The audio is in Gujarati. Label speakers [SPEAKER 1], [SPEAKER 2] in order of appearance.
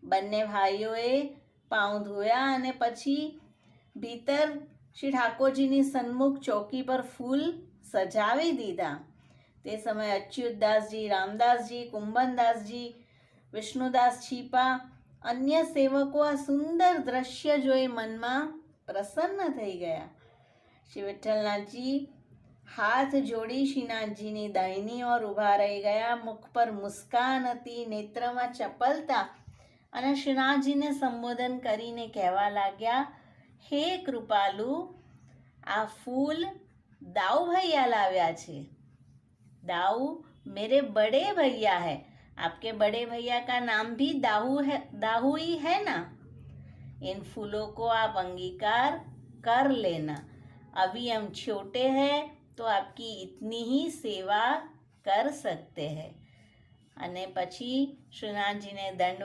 [SPEAKER 1] બંને ભાઈઓએ પાઉં ધોયા અને પછી ભીતર શ્રી ઠાકોરજીની સન્મુખ ચોકી પર ફૂલ સજાવી દીધા. તે સમયે અચ્યુતદાસજી, રામદાસજી, કુંભનદાસજી, વિષ્ણુદાસ છીપા અન્ય સેવકો આ સુંદર દ્રશ્ય જોઈ મનમાં પ્રસન્ન થઈ ગયા. શ્રી વિઠ્ઠલનાથજી હાથ જોડી શ્રીનાથજીની દાહિની ઓર ઊભા રહી ગયા. મુખ પર મુસ્કાન હતી, નેત્રમાં ચપલતા, અને શ્રીનાથજીને સંબોધન કરીને કહેવા લાગ્યા, હે કૃપાલુ, આ ફૂલ દાऊ भैया लाव्या छे. दाऊ मेरे बड़े भैया है. आपके बड़े भैया का नाम भी दाऊ ही है ना. इन फूलों को आप अंगीकार कर लेना. अभी हम छोटे हैं तो आपकी इतनी ही सेवा कर सकते हैं. અને પછી શ્રીનાથજીને દંડ